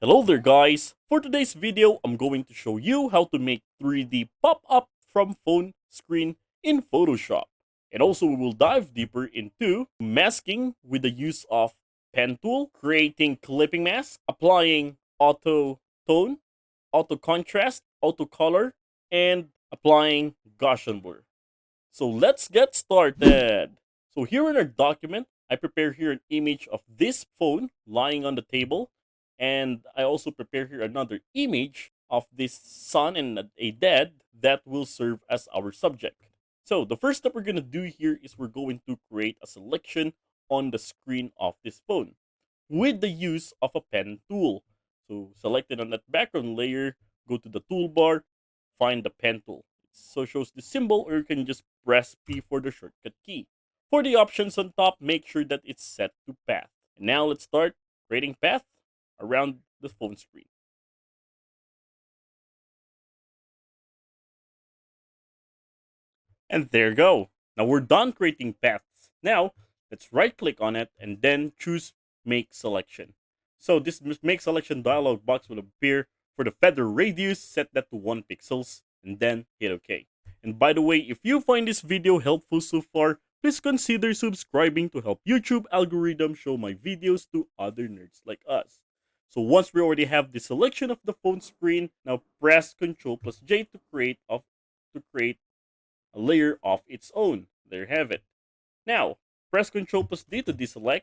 Hello there guys! For today's video, I'm going to show you how to make 3D pop-up from phone screen in Photoshop. And also we will dive deeper into masking with the use of pen tool, creating clipping mask, applying auto tone, auto contrast, auto color, and applying Gaussian blur. So let's get started. So here in our document, I prepare here an image of this phone lying on the table. And I also prepare here another image of this son and a dad that will serve as our subject. So the first step we're going to do here is we're going to create a selection on the screen of this phone with the use of a pen tool. So select it on that background layer, go to the toolbar, find the pen tool. So shows the symbol, or you can just press P for the shortcut key. For the options on top, make sure that it's set to path. And now let's start creating path around the phone screen. And there you go. Now we're done creating paths. Now let's right click on it and then choose make selection. So this make selection dialog box will appear. For the feather radius, set that to 1 pixels and then hit OK. And by the way, if you find this video helpful so far, please consider subscribing to help YouTube algorithm show my videos to other nerds like us. So once we already have the selection of the phone screen, now press Ctrl plus J to create a layer of its own. There you have it. Now, press Ctrl plus D to deselect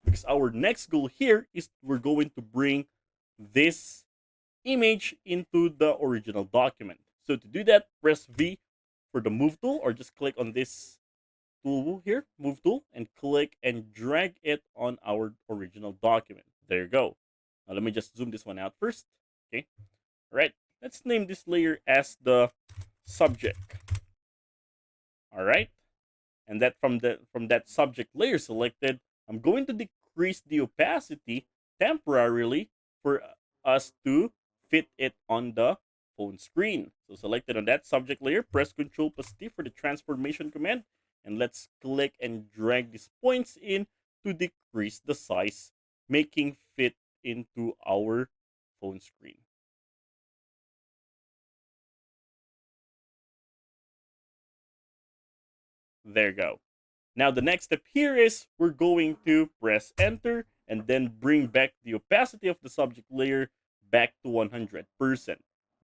because our next goal here is we're going to bring this image into the original document. So to do that, press V for the move tool or just click on this tool here, move tool, and click and drag it on our original document. There you go. Now let me just zoom this one out first. Okay. All right. Let's name this layer as the subject. All right. And that from that subject layer selected, I'm going to decrease the opacity temporarily for us to fit it on the phone screen. So selected on that subject layer, press Ctrl plus T for the transformation command, and let's click and drag these points in to decrease the size, making fit into our phone screen. There you go. Now the next step here is we're going to press enter and then bring back the opacity of the subject layer back to 100%.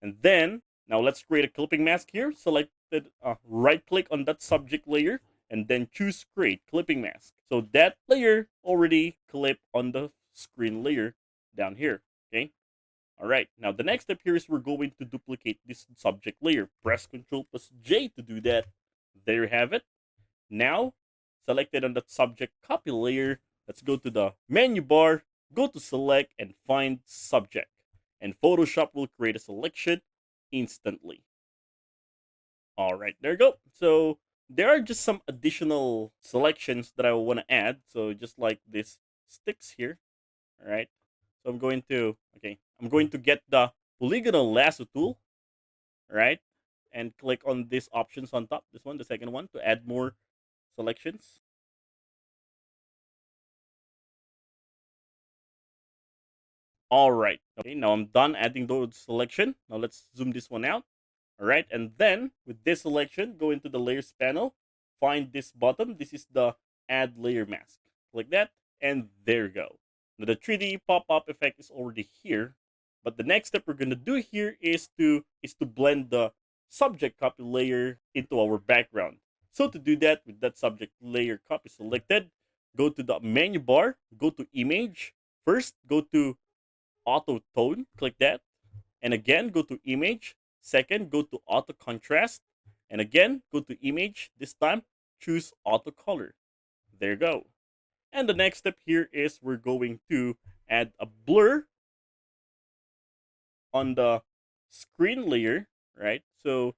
And then now let's create a clipping mask here. Selected right click on that subject layer and then choose create clipping mask. So that layer already clipped on the screen layer down here. Okay. All right. Now the next step here is we're going to duplicate this subject layer. Press Ctrl plus J to do that. There you have it. Now, selected on that subject copy layer, let's go to the menu bar, go to select and find subject. And Photoshop will create a selection instantly. All right, there you go. So there are just some additional selections that I want to add. So just like this sticks here. All right. So I'm going to get the polygonal lasso tool, right? And click on these options on top. This one, the second one, to add more selections. All right. Okay, now I'm done adding those selection. Now let's zoom this one out. All right, and then with this selection, go into the layers panel, find this button. This is the add layer mask. Click that, and there you go. Now the 3D pop-up effect is already here, but the next step we're gonna do here is to blend the subject copy layer into our background. So to do that, with that subject layer copy selected, go to the menu bar, go to image. First, go to auto tone, click that, and again go to image. Second, go to auto contrast, and again go to image. This time, choose auto color. There you go. And the next step here is we're going to add a blur on the screen layer, right? So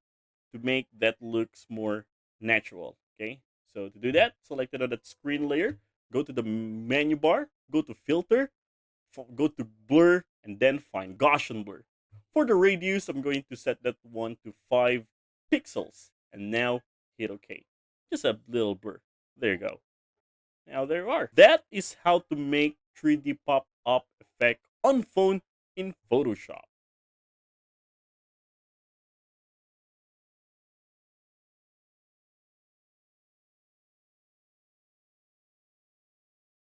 to make that looks more natural. Okay. So to do that, select it on that screen layer, go to the menu bar, go to filter, go to blur, and then find Gaussian blur. For the radius, I'm going to set that one to 5 pixels. And now hit OK. Just a little blur. There you go. Now there you are. That is how to make 3D pop-up effect on phone in Photoshop.